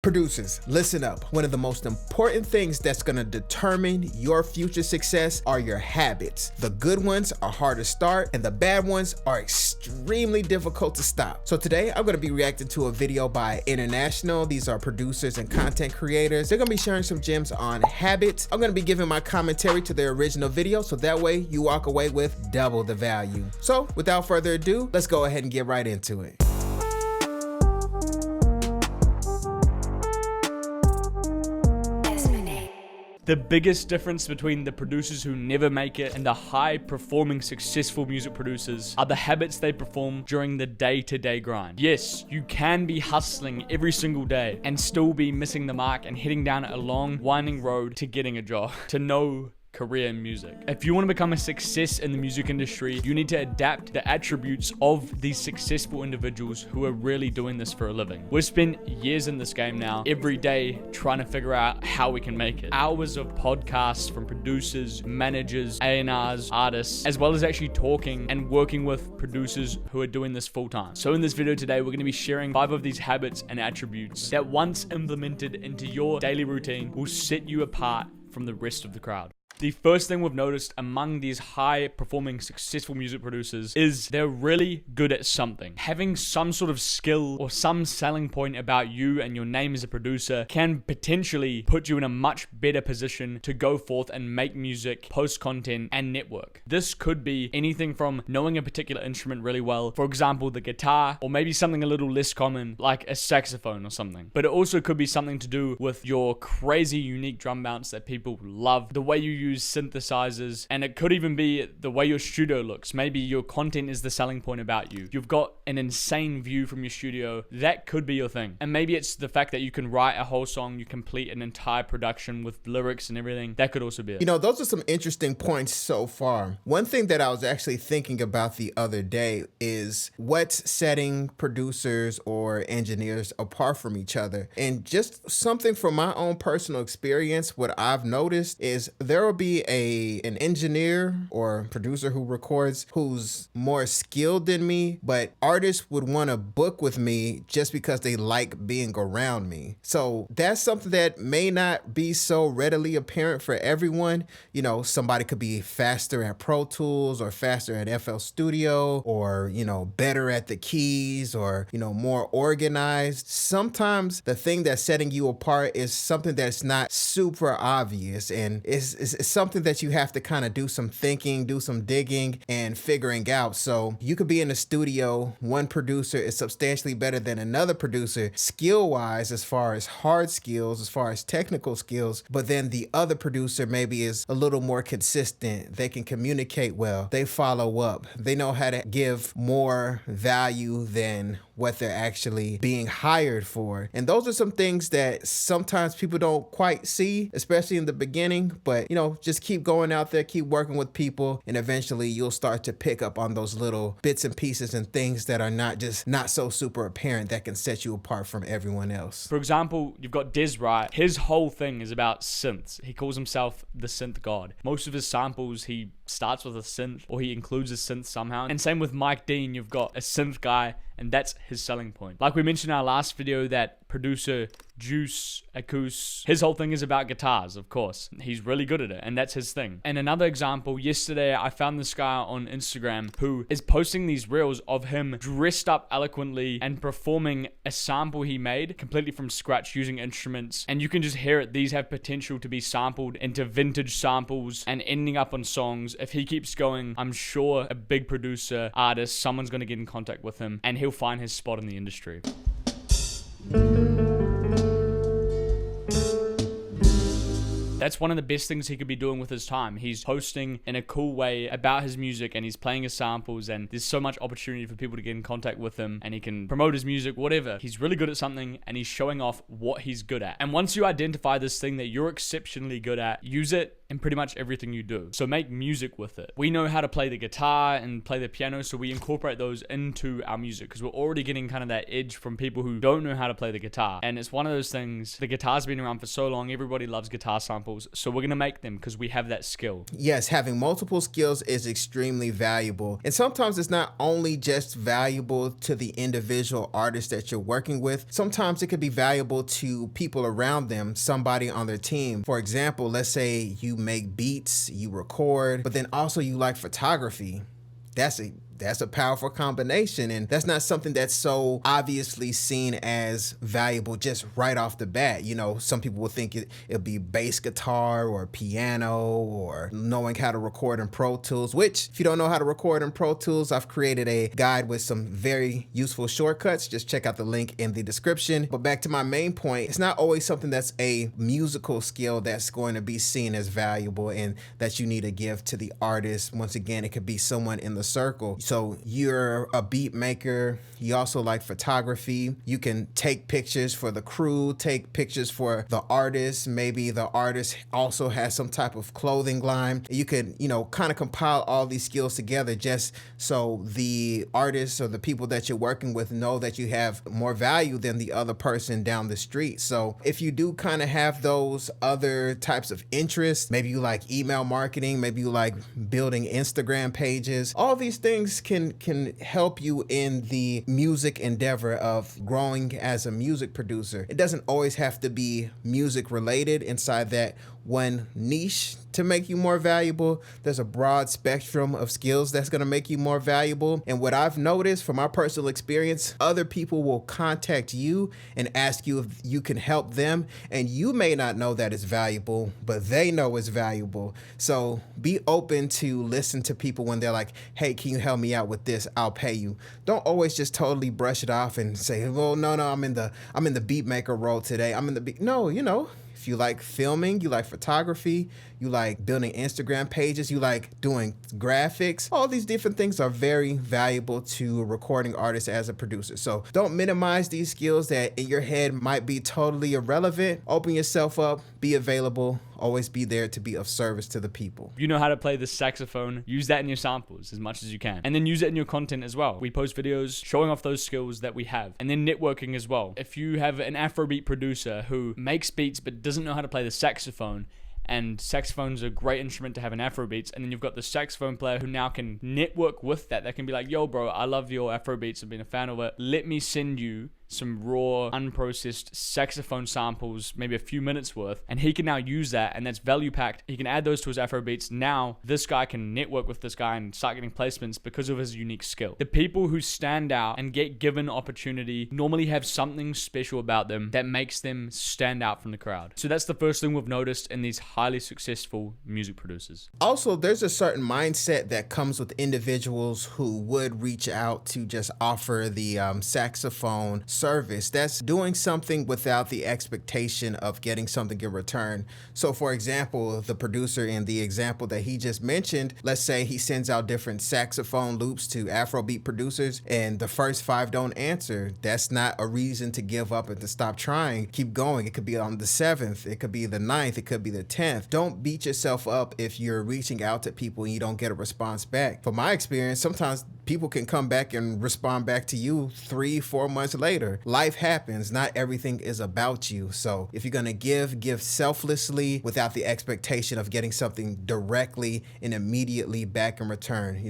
Producers, listen up. One of the most important things that's going to determine your future success are your habits. The good ones are hard to start and the bad ones are extremely difficult to stop. So today I'm going to be reacting to a video by INTERNXTIONAL. These are producers and content creators. They're going to be sharing some gems on habits. I'm going to be giving my commentary to their original video so that way you walk away with double the value. So without further ado, let's go ahead and get right into it. The biggest difference between the producers who never make it and the high-performing successful music producers are the habits they perform during the day-to-day grind. Yes, you can be hustling every single day and still be missing the mark and heading down a long, winding road to getting a job, to no career in music. If you want to become a success in the music industry, you need to adapt the attributes of these successful individuals who are really doing this for a living. We've spent years in this game now, every day trying to figure out how we can make it. Hours of podcasts from producers, managers, A&Rs, artists, as well as actually talking and working with producers who are doing this full time. So in this video today, we're going to be sharing 5 of these habits and attributes that once implemented into your daily routine will set you apart from the rest of the crowd. The first thing we've noticed among these high-performing, successful music producers is they're really good at something. Having some sort of skill or some selling point about you and your name as a producer can potentially put you in a much better position to go forth and make music, post content, and network. This could be anything from knowing a particular instrument really well, for example, the guitar, or maybe something a little less common, like a saxophone or something. But it also could be something to do with your crazy, unique drum bounce that people love, the way you use synthesizers, and it could even be the way your studio looks. Maybe your content is the selling point about you. You've got an insane view from your studio. That could be your thing. And maybe it's the fact that you can write a whole song, you complete an entire production with lyrics and everything. That could also be it. You know, those are some interesting points so far. One thing that I was actually thinking about the other day is what's setting producers or engineers apart from each other. And just something from my own personal experience, what I've noticed is there will be an engineer or producer who records who's more skilled than me, but artists would want to book with me just because they like being around me. So that's something that may not be so readily apparent for everyone. You know, somebody could be faster at Pro Tools or faster at FL Studio, or, you know, better at the keys, or, you know, more organized. Sometimes the thing that's setting you apart is something that's not super obvious, and it's something that you have to kind of do some thinking, do some digging and figuring out. So you could be in the studio, one producer is substantially better than another producer skill-wise, as far as hard skills, as far as technical skills, but then the other producer maybe is a little more consistent. They can communicate well, they follow up, they know how to give more value than what they're actually being hired for. And those are some things that sometimes people don't quite see, especially in the beginning, but you know, just keep going out there, keep working with people, and eventually you'll start to pick up on those little bits and pieces and things that are not so super apparent that can set you apart from everyone else. For example, you've got Des Wright. His whole thing is about synths. He calls himself the synth god. Most of his samples, he starts with a synth or he includes a synth somehow. And same with Mike Dean, you've got a synth guy, and that's his selling point. Like we mentioned in our last video, that producer Juice Acous, his whole thing is about guitars, of course. He's really good at it, and that's his thing. And another example, yesterday I found this guy on Instagram who is posting these reels of him dressed up eloquently and performing a sample he made completely from scratch using instruments, and you can just hear it. These have potential to be sampled into vintage samples and ending up on songs. If he keeps going, I'm sure a big producer, artist, someone's going to get in contact with him and he'll find his spot in the industry. That's one of the best things he could be doing with his time. He's posting in a cool way about his music, and he's playing his samples, and there's so much opportunity for people to get in contact with him, and he can promote his music, whatever. He's really good at something, and he's showing off what he's good at. And once you identify this thing that you're exceptionally good at, use it in pretty much everything you do. So make music with it. We know how to play the guitar and play the piano, so we incorporate those into our music because we're already getting kind of that edge from people who don't know how to play the guitar. And it's one of those things, the guitar's been around for so long, everybody loves guitar samples, so we're gonna make them because we have that skill. Yes, having multiple skills is extremely valuable. And sometimes it's not only just valuable to the individual artist that you're working with, sometimes it could be valuable to people around them, somebody on their team. For example, let's say you make beats, you record, but then also you like photography. That's a powerful combination, and that's not something that's so obviously seen as valuable just right off the bat. You know, some people will think it'll be bass guitar or piano or knowing how to record in Pro Tools, which if you don't know how to record in Pro Tools, I've created a guide with some very useful shortcuts. Just check out the link in the description. But back to my main point, it's not always something that's a musical skill that's going to be seen as valuable and that you need to give to the artist. Once again, it could be someone in the circle. So you're a beat maker, you also like photography, you can take pictures for the crew, take pictures for the artist, maybe the artist also has some type of clothing line. You could, kind of compile all these skills together just so the artists or the people that you're working with know that you have more value than the other person down the street. So if you do kind of have those other types of interests, maybe you like email marketing, maybe you like building Instagram pages, all these things can help you in the music endeavor of growing as a music producer. It doesn't always have to be music related inside that one niche to make you more valuable. There's a broad spectrum of skills that's going to make you more valuable. And what I've noticed from my personal experience, other people will contact you and ask you if you can help them. And you may not know that it's valuable, but they know it's valuable. So be open to listen to people when they're like, hey, can you help me out with this? I'll pay you. Don't always just totally brush it off and say, well, no, I'm in the beat maker role today. No, if you like filming, you like photography, you like building Instagram pages, you like doing graphics, all these different things are very valuable to recording artists as a producer. So don't minimize these skills that in your head might be totally irrelevant. Open yourself up, be available, always be there to be of service to the people. You know how to play the saxophone, use that in your samples as much as you can. And then use it in your content as well. We post videos showing off those skills that we have. And then networking as well. If you have an Afrobeat producer who makes beats but doesn't know how to play the saxophone, and saxophone's a great instrument to have in Afrobeats, and then you've got the saxophone player who now can network with that. They can be like, yo bro, I love your Afrobeats, I've been a fan of it. Let me send you some raw, unprocessed saxophone samples, maybe a few minutes worth, and he can now use that, and that's value packed. He can add those to his Afrobeats. Now, this guy can network with this guy and start getting placements because of his unique skill. The people who stand out and get given opportunity normally have something special about them that makes them stand out from the crowd. So that's the first thing we've noticed in these highly successful music producers. Also, there's a certain mindset that comes with individuals who would reach out to just offer the saxophone service. That's doing something without the expectation of getting something in return. So for example, the producer in the example that he just mentioned, let's say he sends out different saxophone loops to Afrobeat producers and the first 5 don't answer. That's not a reason to give up and to stop trying. Keep going. It could be on the 7th, it could be the 9th, it could be the 10th. Don't beat yourself up if you're reaching out to people and you don't get a response back. From my experience, sometimes people can come back and respond back to you 3-4 months later. Life happens. Not everything is about you. So if you're going to give selflessly without the expectation of getting something directly and immediately back in return.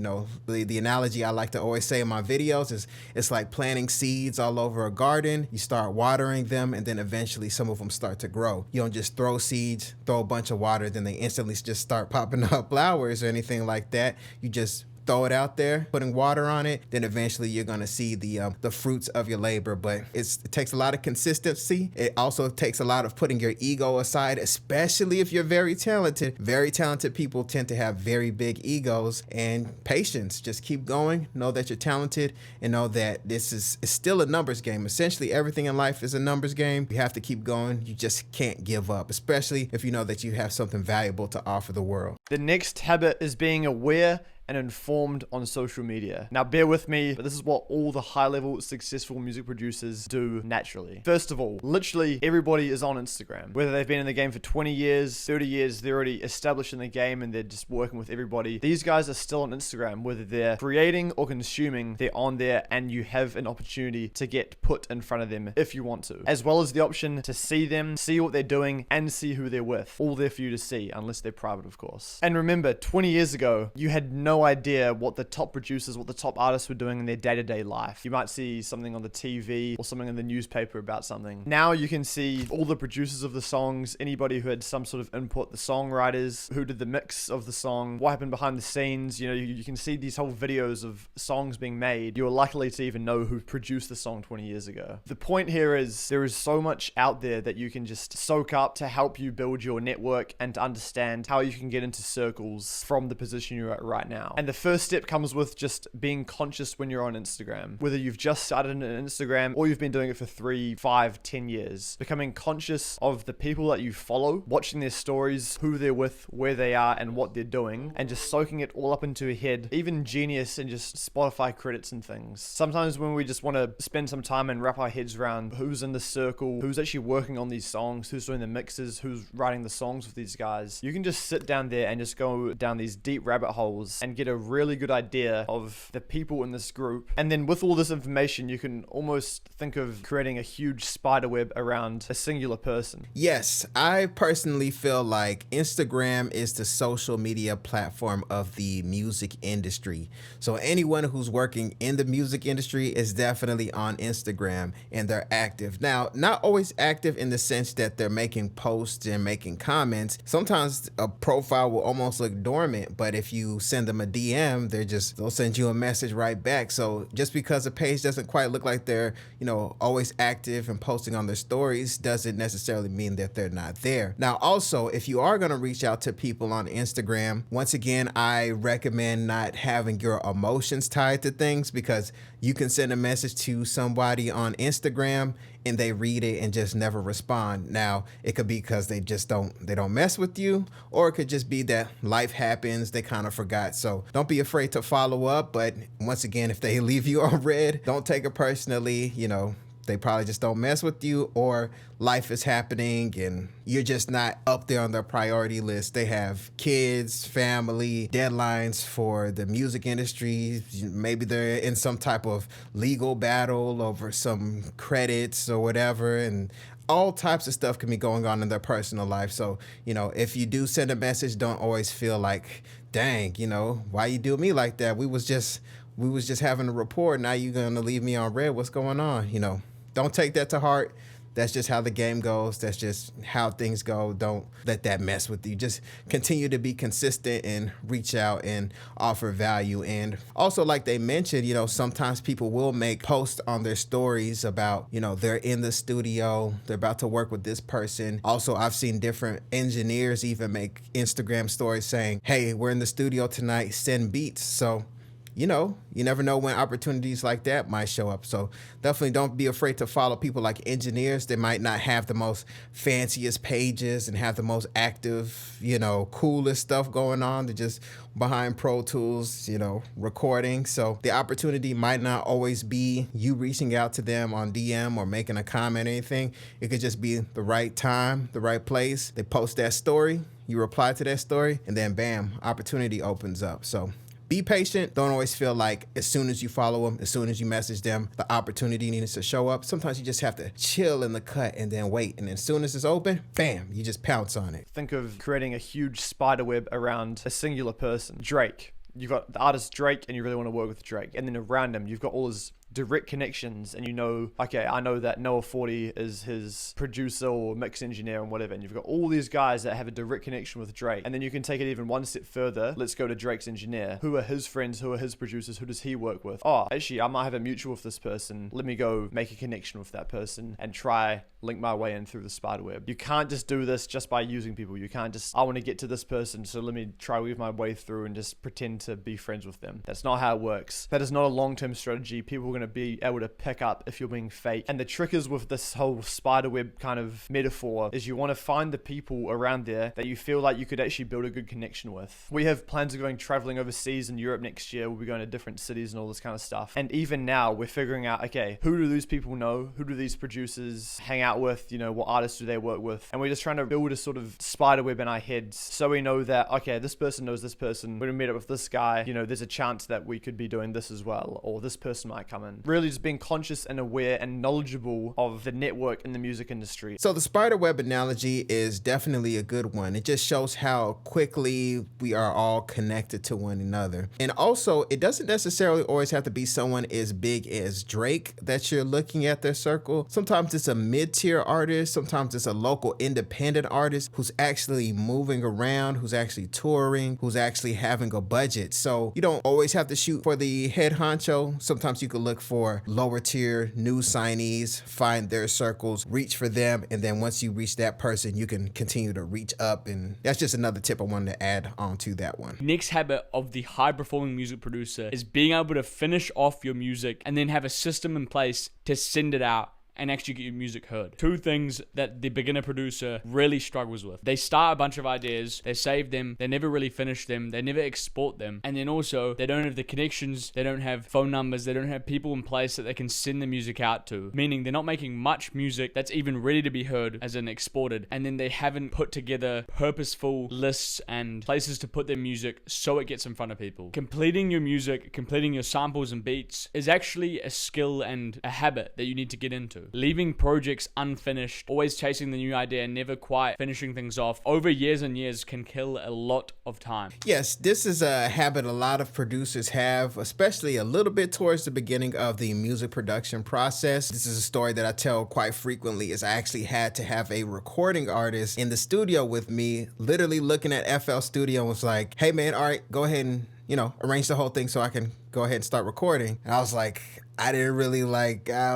The analogy I like to always say in my videos is it's like planting seeds all over a garden. You start watering them and then eventually some of them start to grow. You don't just throw seeds, throw a bunch of water, then they instantly just start popping up flowers or anything like that. You just throw it out there, putting water on it, then eventually you're going to see the fruits of your labor. But it takes a lot of consistency. It also takes a lot of putting your ego aside, especially if you're very talented. Very talented people tend to have very big egos, and patience. Just keep going. Know that you're talented and know that this is still a numbers game. Essentially, everything in life is a numbers game. You have to keep going. You just can't give up, especially if you know that you have something valuable to offer the world. The next habit is being aware and informed on social media. Now bear with me, but this is what all the high-level successful music producers do naturally. First of all, literally everybody is on Instagram. Whether they've been in the game for 20 years, 30 years, they're already established in the game and they're just working with everybody. These guys are still on Instagram. Whether they're creating or consuming, they're on there, and you have an opportunity to get put in front of them if you want to, as well as the option to see them, see what they're doing, and see who they're with. All there for you to see, unless they're private, of course. And remember, 20 years ago, you had no idea what the top producers, what the top artists were doing in their day-to-day life. You might see something on the TV or something in the newspaper about something. Now you can see all the producers of the songs, anybody who had some sort of input, the songwriters, who did the mix of the song, what happened behind the scenes. You know, you can see these whole videos of songs being made. You're likely to even know who produced the song 20 years ago. The point here is there is so much out there that you can just soak up to help you build your network and to understand how you can get into circles from the position you're at right now. And the first step comes with just being conscious when you're on Instagram. Whether you've just started an Instagram or you've been doing it for 3, 5, 10 years, becoming conscious of the people that you follow, watching their stories, who they're with, where they are, and what they're doing, and just soaking it all up into your head. Even Genius and just Spotify credits and things. Sometimes when we just want to spend some time and wrap our heads around who's in the circle, who's actually working on these songs, who's doing the mixes, who's writing the songs with these guys, you can just sit down there and just go down these deep rabbit holes and get a really good idea of the people in this group. And then with all this information, you can almost think of creating a huge spider web around a singular person. Yes, I personally feel like Instagram is the social media platform of the music industry. So anyone who's working in the music industry is definitely on Instagram, and they're active. Now, not always active in the sense that they're making posts and making comments. Sometimes a profile will almost look dormant, but if you send them a DM, they'll send you a message right back. So just because a page doesn't quite look like they're, always active and posting on their stories doesn't necessarily mean that they're not there. Now, also, if you are going to reach out to people on Instagram, once again, I recommend not having your emotions tied to things, because you can send a message to somebody on Instagram and they read it and just never respond. Now, it could be because they don't mess with you, or it could just be that life happens, they kind of forgot. So don't be afraid to follow up. But once again, if they leave you on red, don't take it personally. They probably just don't mess with you, or life is happening and you're just not up there on their priority list. They have kids, family, deadlines for the music industry. Maybe they're in some type of legal battle over some credits or whatever, and all types of stuff can be going on in their personal life. So, if you do send a message, don't always feel like, dang, why you do me like that? We was just having a rapport. Now you're going to leave me on red. What's going on? Don't take that to heart. That's just how the game goes. That's just how things go. Don't let that mess with you. Just continue to be consistent and reach out and offer value. And also, like they mentioned, sometimes people will make posts on their stories about, they're in the studio, they're about to work with this person. Also, I've seen different engineers even make Instagram stories saying, hey, we're in the studio tonight, send beats. So, you never know when opportunities like that might show up. So definitely don't be afraid to follow people like engineers. They might not have the most fanciest pages and have the most active, coolest stuff going on. They're just behind Pro Tools, recording. So the opportunity might not always be you reaching out to them on DM or making a comment or anything. It could just be the right time, the right place. They post that story, you reply to that story, and then bam, opportunity opens up. So be patient. Don't always feel like as soon as you follow them, as soon as you message them, the opportunity needs to show up. Sometimes you just have to chill in the cut and then wait. And as soon as it's open, bam, you just pounce on it. Think of creating a huge spider web around a singular person. Drake. You've got the artist Drake, and you really want to work with Drake. And then around him, you've got all his direct connections, and okay, I know that Noah 40 is his producer or mix engineer and whatever, and you've got all these guys that have a direct connection with Drake. And then you can take it even one step further. Let's go to Drake's engineer. Who are his friends? Who are his producers? Who does he work with? Oh, actually, I might have a mutual with this person. Let me go make a connection with that person and try link my way in through the spider web. You can't just do this just by using people. You can't just, I want to get to this person, so let me try weave my way through and just pretend to be friends with them. That's not how it works. That is not a long-term strategy. People are going going to be able to pick up if you're being fake. And the trick is with this whole spiderweb kind of metaphor is you want to find the people around there that you feel like you could actually build a good connection with. We have plans of going traveling overseas in Europe next year. We'll be going to different cities and all this kind of stuff. And even now we're figuring out, okay, who do these people know? Who do these producers hang out with? You know, what artists do they work with? And we're just trying to build a sort of spiderweb in our heads so we know that, okay, this person knows this person. When we meet up with this guy, you know, there's a chance that we could be doing this as well, or this person might come in. Really just being conscious and aware and knowledgeable of the network in the music industry. So the spider web analogy is definitely a good one. It just shows how quickly we are all connected to one another. And also, it doesn't necessarily always have to be someone as big as Drake that you're looking at their circle. Sometimes it's a mid-tier artist. Sometimes it's a local independent artist who's actually moving around, who's actually touring, who's actually having a budget. So you don't always have to shoot for the head honcho. Sometimes you could look for lower tier new signees, find their circles, reach for them, and then once you reach that person, you can continue to reach up. And that's just another tip I wanted to add on to that one. Next habit of the high performing music producer is being able to finish off your music and then have a system in place to send it out and actually get your music heard. Two things that the beginner producer really struggles with. They start a bunch of ideas, they save them, they never really finish them, they never export them, and then also they don't have the connections, they don't have phone numbers, they don't have people in place that they can send the music out to, meaning they're not making much music that's even ready to be heard as in exported, and then they haven't put together purposeful lists and places to put their music so it gets in front of people. Completing your music, completing your samples and beats is actually a skill and a habit that you need to get into. Leaving projects unfinished, always chasing the new idea, never quite finishing things off over years and years can kill a lot of time. Yes, this is a habit a lot of producers have, especially a little bit towards the beginning of the music production process. This is a story that I tell quite frequently, is I actually had to have a recording artist in the studio with me, literally looking at FL Studio and was like, hey man, all right, go ahead and, arrange the whole thing so I can go ahead and start recording. And I was like, I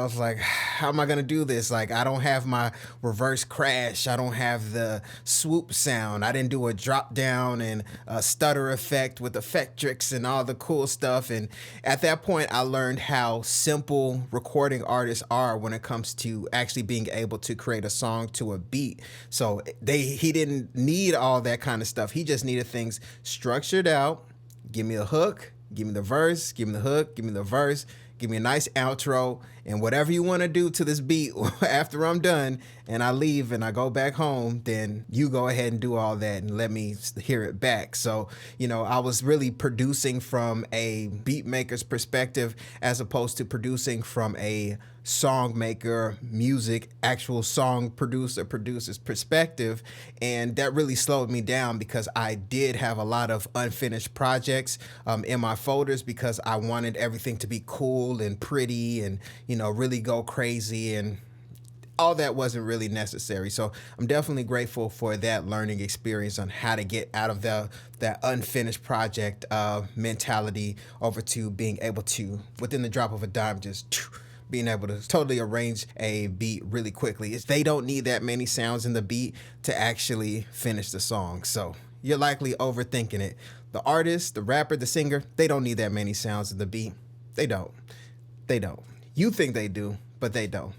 was like, how am I going to do this? Like, I don't have my reverse crash. I don't have the swoop sound. I didn't do a drop down and a stutter effect with Effectrix and all the cool stuff. And at that point, I learned how simple recording artists are when it comes to actually being able to create a song to a beat. So he didn't need all that kind of stuff. He just needed things structured out. Give me a hook, give me the verse, give me the hook, give me the verse. Give me a nice outro, and whatever you want to do to this beat after I'm done and I leave and I go back home, then you go ahead and do all that and let me hear it back. So, I was really producing from a beat maker's perspective as opposed to producing from a song maker, actual song producer's perspective. And that really slowed me down because I did have a lot of unfinished projects in my folders because I wanted everything to be cool and pretty and, really go crazy, and all that wasn't really necessary. So I'm definitely grateful for that learning experience on how to get out of that unfinished project mentality over to being able to, within the drop of a dime, just being able to totally arrange a beat really quickly. They don't need that many sounds in the beat to actually finish the song. So you're likely overthinking it. The artist, the rapper, the singer, they don't need that many sounds in the beat. They don't. You think they do, but they don't.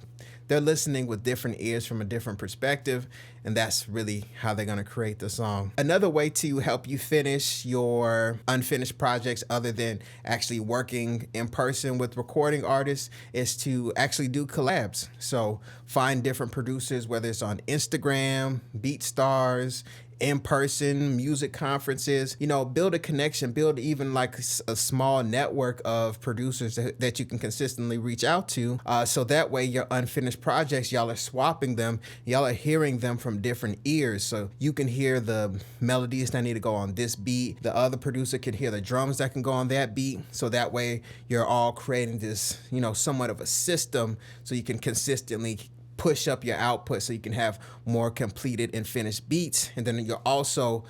They're listening with different ears from a different perspective, and that's really how they're going to create the song. Another way to help you finish your unfinished projects, other than actually working in person with recording artists, is to actually do collabs. So find different producers, whether it's on Instagram, BeatStars, in-person music conferences, build a connection, build even like a small network of producers that you can consistently reach out to. So that way your unfinished projects, y'all are swapping them, y'all are hearing them from different ears. So you can hear the melodies that need to go on this beat. The other producer can hear the drums that can go on that beat. So that way you're all creating this, somewhat of a system so you can consistently push up your output so you can have more completed and finished beats. And then you're also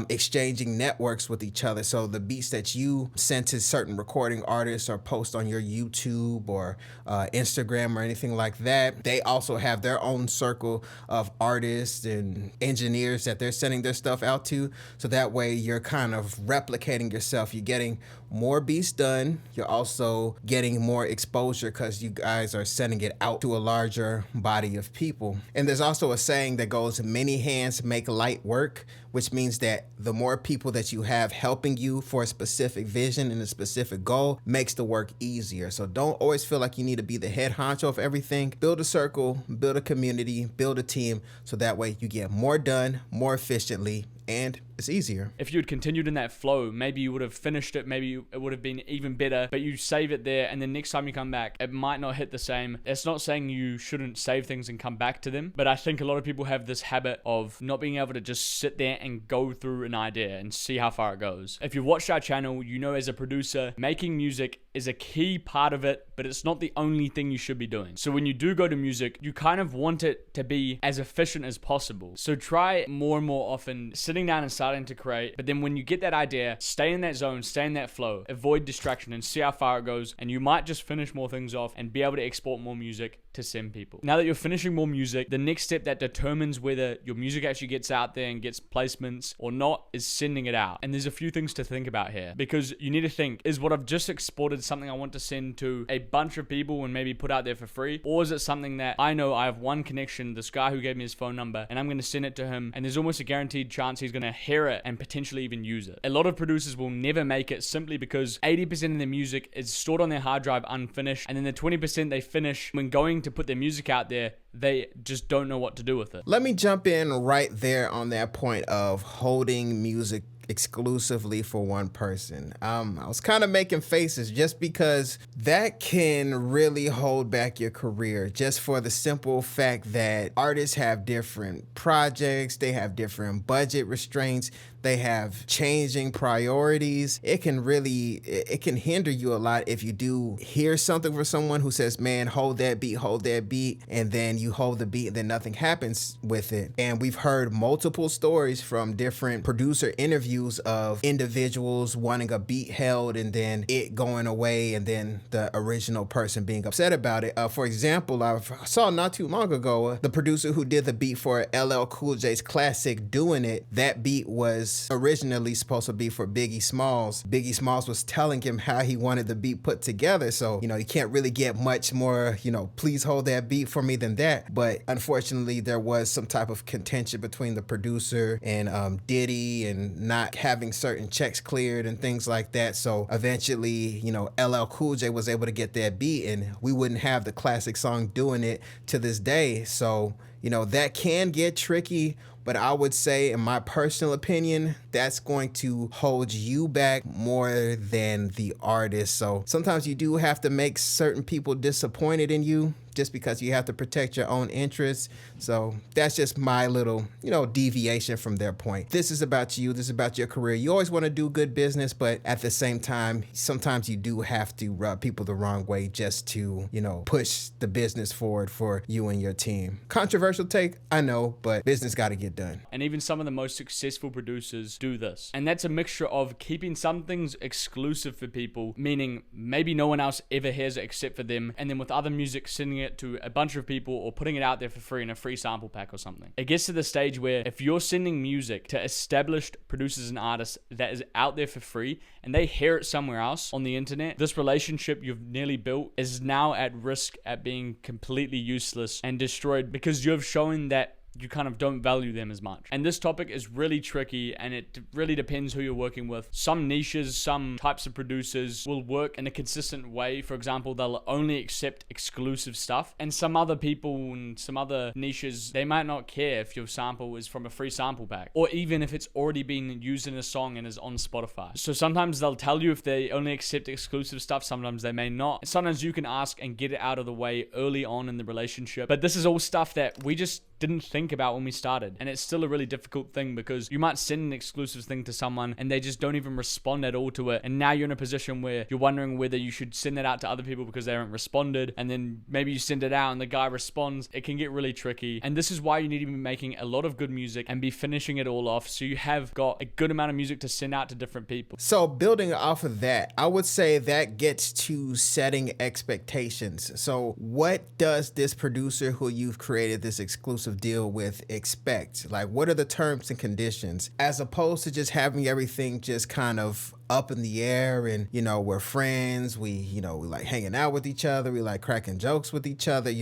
exchanging networks with each other. So the beats that you send to certain recording artists or post on your YouTube or Instagram or anything like that, they also have their own circle of artists and engineers that they're sending their stuff out to. So that way you're kind of replicating yourself. You're getting more beats done. You're also getting more exposure because you guys are sending it out to a larger body of people. And there's also a saying that goes, many hands make light work, which means that the more people that you have helping you for a specific vision and a specific goal makes the work easier. So don't always feel like you need to be the head honcho of everything. Build a circle, build a community, build a team, so that way you get more done more efficiently and it's easier. If you had continued in that flow, maybe you would have finished it, maybe it would have been even better, but you save it there and then next time you come back, it might not hit the same. It's not saying you shouldn't save things and come back to them, but I think a lot of people have this habit of not being able to just sit there and go through an idea and see how far it goes. If you've watched our channel, you know as a producer, making music is a key part of it, but it's not the only thing you should be doing. So when you do go to music, you kind of want it to be as efficient as possible. So try more and more often sitting down and starting to create, but then when you get that idea, stay in that zone, stay in that flow, avoid distraction and see how far it goes, and you might just finish more things off and be able to export more music to send people. Now that you're finishing more music, the next step that determines whether your music actually gets out there and gets placements or not is sending it out. And there's a few things to think about here, because you need to think, is what I've just exported something I want to send to a bunch of people and maybe put out there for free? Or is it something that I know I have one connection, this guy who gave me his phone number, and I'm going to send it to him, and there's almost a guaranteed chance he's going to hear it and potentially even use it. A lot of producers will never make it simply because 80% of their music is stored on their hard drive unfinished, and then the 20% they finish, when going to put their music out there, they just don't know what to do with it. Let me jump in right there on that point of holding music exclusively for one person. I was kind of making faces just because that can really hold back your career, just for the simple fact that artists have different projects, they have different budget restraints, they have changing priorities. It can hinder you a lot if you do hear something from someone who says, man, hold that beat, and then you hold the beat and then nothing happens with it. And we've heard multiple stories from different producer interviews of individuals wanting a beat held and then it going away and then the original person being upset about it. For example, I saw not too long ago, the producer who did the beat for LL Cool J's classic Doing It, that beat was originally supposed to be for Biggie Smalls. Biggie Smalls was telling him how he wanted the beat put together. So, you can't really get much more, please hold that beat for me than that. But unfortunately, there was some type of contention between the producer and Diddy and not having certain checks cleared and things like that. So eventually, LL Cool J was able to get that beat and we wouldn't have the classic song Doing It to this day. So, that can get tricky. But I would say, in my personal opinion, that's going to hold you back more than the artist. So sometimes you do have to make certain people disappointed in you just because you have to protect your own interests. So that's just my little, deviation from their point. This is about you. This is about your career. You always want to do good business, but at the same time, sometimes you do have to rub people the wrong way just to, push the business forward for you and your team. Controversial take, I know, but business got to get done. And even some of the most successful producers do this. And that's a mixture of keeping some things exclusive for people, meaning maybe no one else ever hears it except for them, and then with other music sending it to a bunch of people or putting it out there for free in a free sample pack or something. It gets to the stage where if you're sending music to established producers and artists that is out there for free and they hear it somewhere else on the internet, this relationship you've nearly built is now at risk at being completely useless and destroyed because you've shown that you kind of don't value them as much. And this topic is really tricky and it really depends who you're working with. Some niches, some types of producers will work in a consistent way. For example, they'll only accept exclusive stuff. And some other people and some other niches, they might not care if your sample is from a free sample pack or even if it's already been used in a song and is on Spotify. So sometimes they'll tell you if they only accept exclusive stuff, sometimes they may not. Sometimes you can ask and get it out of the way early on in the relationship. But this is all stuff that we just didn't think about when we started. And it's still a really difficult thing because you might send an exclusive thing to someone and they just don't even respond at all to it. And now you're in a position where you're wondering whether you should send it out to other people because they haven't responded. And then maybe you send it out and the guy responds. It can get really tricky. And this is why you need to be making a lot of good music and be finishing it all off so you have got a good amount of music to send out to different people. So building off of that, I would say that gets to setting expectations. So what does this producer who you've created this exclusive deal with expect? Like, what are the terms and conditions? As opposed to just having everything just kind of up in the air and, we're friends, we like hanging out with each other, we like cracking jokes with each other,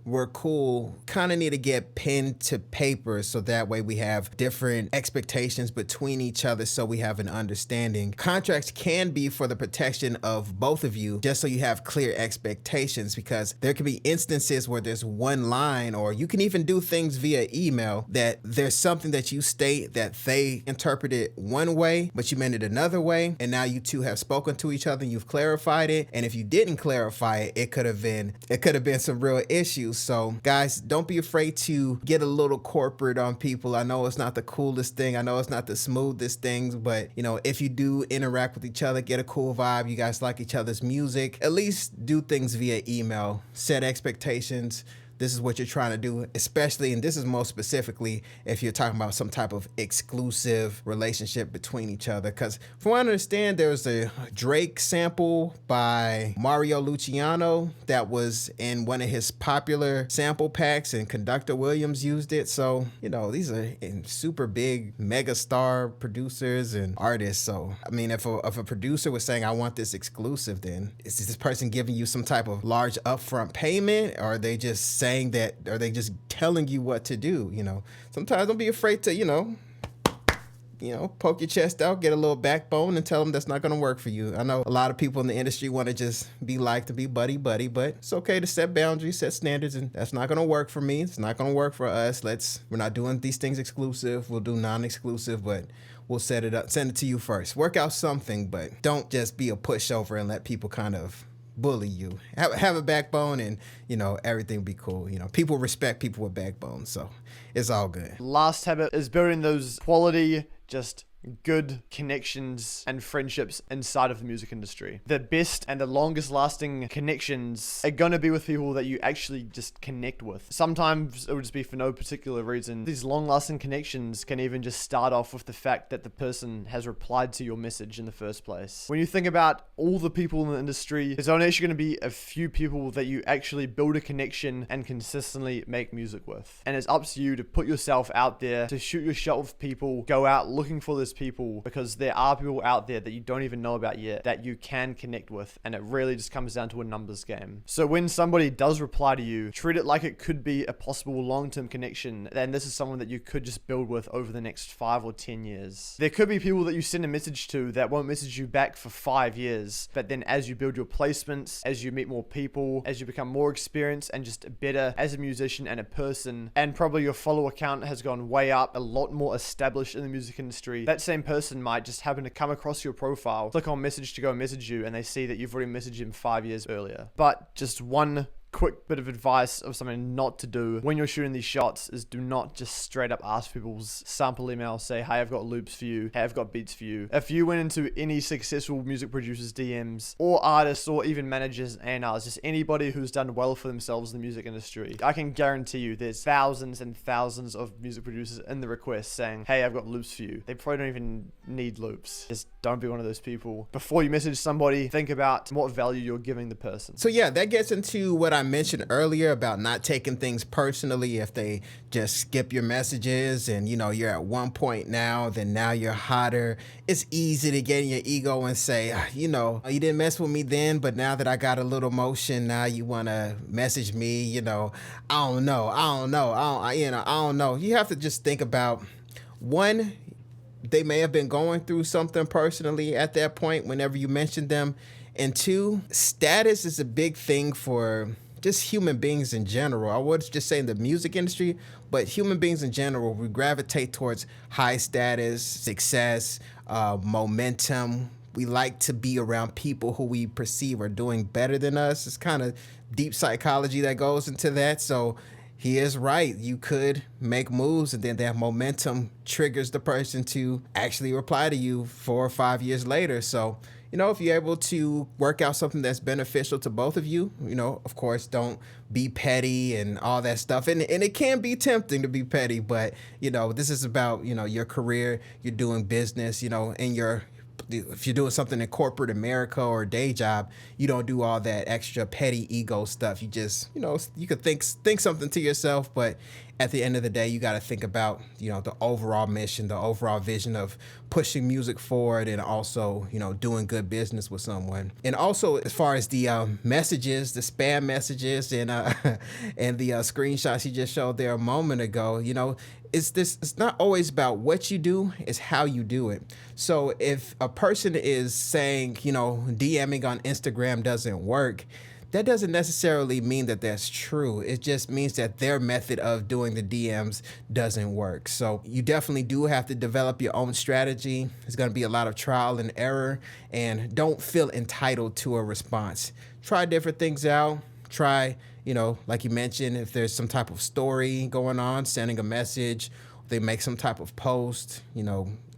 we're cool. Kind of need to get pen to paper so that way we have different expectations between each other so we have an understanding. Contracts can be for the protection of both of you, just so you have clear expectations, because there can be instances where there's one line, or you can even do things via email that there's something that you state that they interpret it one way, but you meant it another way. And now you two have spoken to each other and you've clarified it. And if you didn't clarify it, it could have been some real issues. So guys, don't be afraid to get a little corporate on people. I know it's not the coolest thing. I know it's not the smoothest things, but if you do interact with each other, get a cool vibe, you guys like each other's music, at least do things via email, set expectations. This is what you're trying to do, especially, and this is most specifically if you're talking about some type of exclusive relationship between each other. Because from what I understand, there was a Drake sample by Mario Luciano that was in one of his popular sample packs, and Conductor Williams used it. So, these are super big mega star producers and artists. So, I mean, if a producer was saying, I want this exclusive, then is this person giving you some type of large upfront payment? Or are they just saying that, are they just telling you what to do? Sometimes don't be afraid to, poke your chest out, get a little backbone, and tell them that's not going to work for you. I know a lot of people in the industry want to just be liked to be buddy, but it's okay to set boundaries, set standards, and that's not going to work for me. It's not going to work for us. We're not doing these things exclusive. We'll do non-exclusive, but we'll set it up, send it to you first. Work out something, but don't just be a pushover and let people kind of bully you. Have a backbone, and everything be cool. People respect people with backbones, so it's all good. Last habit is building those quality, just good connections and friendships inside of the music industry. The best and the longest lasting connections are gonna be with people that you actually just connect with. Sometimes it would just be for no particular reason. These long lasting connections can even just start off with the fact that the person has replied to your message in the first place. When you think about all the people in the industry, there's only actually gonna be a few people that you actually build a connection and consistently make music with. And it's up to you to put yourself out there, to shoot your shot with people, go out looking for this people, because there are people out there that you don't even know about yet that you can connect with, and it really just comes down to a numbers game. So when somebody does reply to you, treat it like it could be a possible long-term connection, and this is someone that you could just build with over the next 5 or 10 years. There could be people that you send a message to that won't message you back for 5 years, but then as you build your placements, as you meet more people, as you become more experienced and just better as a musician and a person, and probably your follower count has gone way up, a lot more established in the music industry, that same person might just happen to come across your profile, click on message to go message you, and they see that you've already messaged him 5 years earlier. But just one quick bit of advice of something not to do when you're shooting these shots is do not just straight up ask people's sample email, say, hey, I've got loops for you, hey, I've got beats for you. If you went into any successful music producers DMs, or artists, or even managers and A&Rs, just anybody who's done well for themselves in the music industry, I can guarantee you there's thousands and thousands of music producers in the request saying, hey, I've got loops for you. They probably don't even need loops. Just don't be one of those people. Before you message somebody, think about what value you're giving the person. So yeah, that gets into what I mentioned earlier about not taking things personally if they just skip your messages and you're at one point now, then now you're hotter. It's easy to get in your ego and say, you didn't mess with me then, but now that I got a little motion, now you want to message me, I don't know. You have to just think about, one, they may have been going through something personally at that point whenever you mentioned them. And two, status is a big thing for just human beings in general. I would just say in the music industry, but human beings in general, we gravitate towards high status, success, momentum. We like to be around people who we perceive are doing better than us. It's kind of deep psychology that goes into that. So he is right. You could make moves, and then that momentum triggers the person to actually reply to you 4 or 5 years later. So, if you're able to work out something that's beneficial to both of you, of course, don't be petty and all that stuff. And it can be tempting to be petty, but, this is about, your career, you're doing business, and if you're doing something in corporate America or a day job, you don't do all that extra petty ego stuff. You just, you could think something to yourself, but at the end of the day, you got to think about, the overall mission, the overall vision of pushing music forward, and also, doing good business with someone. And also, as far as the messages, the spam messages, and and the screenshots you just showed there a moment ago, it's not always about what you do, it's how you do it. So if a person is saying, DMing on Instagram doesn't work, that doesn't necessarily mean that that's true. It just means that their method of doing the DMs doesn't work. So you definitely do have to develop your own strategy. There's going to be a lot of trial and error, and don't feel entitled to a response. Try different things out. Try, like you mentioned, if there's some type of story going on, sending a message, they make some type of post,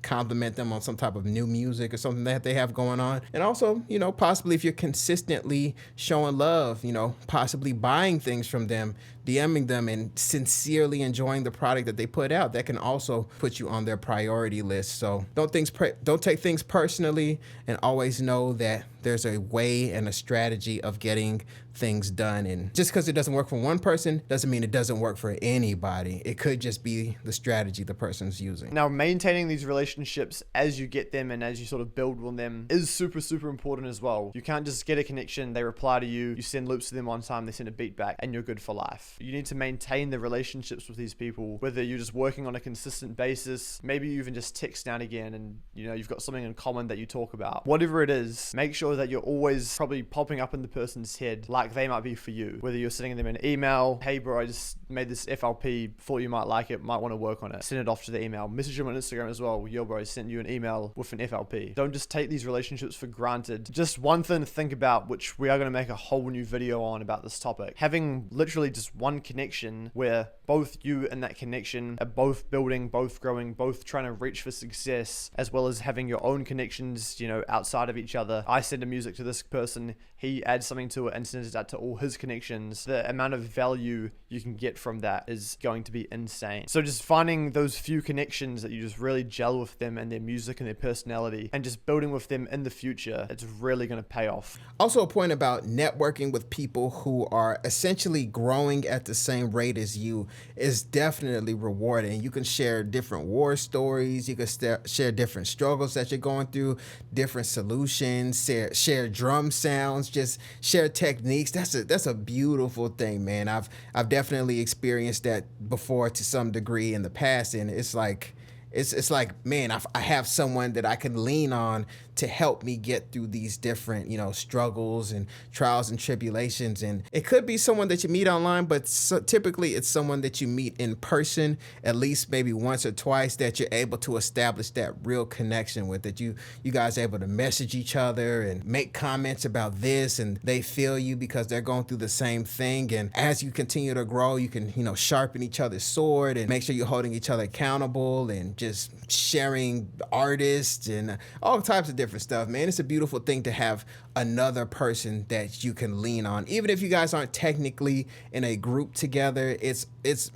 compliment them on some type of new music or something that they have going on. And also, possibly if you're consistently showing love, possibly buying things from them, DMing them, and sincerely enjoying the product that they put out, that can also put you on their priority list. So don't take things personally, and always know that there's a way and a strategy of getting things done. And just because it doesn't work for one person doesn't mean it doesn't work for anybody. It could just be the strategy the person's using. Now, maintaining these relationships as you get them and as you sort of build on them is super, super important as well. You can't just get a connection, they reply to you, you send loops to them one time, they send a beat back, and you're good for life. You need to maintain the relationships with these people, whether you're just working on a consistent basis, maybe you even just text now and again, and you've got something in common that you talk about. Whatever it is, make sure that you're always probably popping up in the person's head like they might be for you. Whether you're sending them an email, hey bro, I just made this FLP, thought you might like it, might want to work on it. Send it off to the email. Message them on Instagram as well. Yo bro, I sent you an email with an FLP. Don't just take these relationships for granted. Just one thing to think about, which we are going to make a whole new video on about this topic. Having literally just one connection where both you and that connection are both building, both growing, both trying to reach for success, as well as having your own connections, outside of each other. I send a music to this person, he adds something to it and sends it out to all his connections. The amount of value you can get from that is going to be insane. So just finding those few connections that you just really gel with them and their music and their personality, and just building with them in the future, it's really going to pay off. Also, a point about networking with people who are essentially growing at the same rate as you is definitely rewarding. You can share different war stories, you can share different struggles that you're going through, different solutions, share drum sounds, just share techniques. That's a beautiful thing, man. I've definitely experienced that before to some degree in the past, and it's like, man, I have someone that I can lean on to help me get through these different, struggles and trials and tribulations. And it could be someone that you meet online, but typically it's someone that you meet in person at least maybe once or twice, that you're able to establish that real connection with, that you guys are able to message each other and make comments about this, and they feel you because they're going through the same thing. And as you continue to grow, you can, sharpen each other's sword and make sure you're holding each other accountable, and just sharing artists and all types of different stuff, man. It's a beautiful thing to have another person that you can lean on, even if you guys aren't technically in a group together.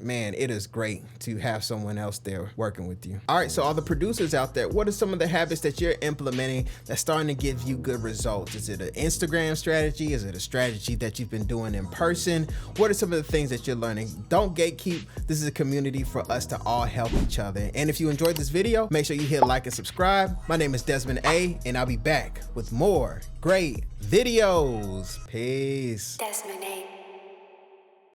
Man, it is great to have someone else there working with you. All right, so all the producers out there, what are some of the habits that you're implementing that's starting to give you good results? Is it an Instagram strategy? Is it a strategy that you've been doing in person? What are some of the things that you're learning? Don't gatekeep. This is a community for us to all help each other. And if you enjoyed this video, make sure you hit like and subscribe. My name is Desmond A, and I'll be back with more great videos. Peace. Desmond A.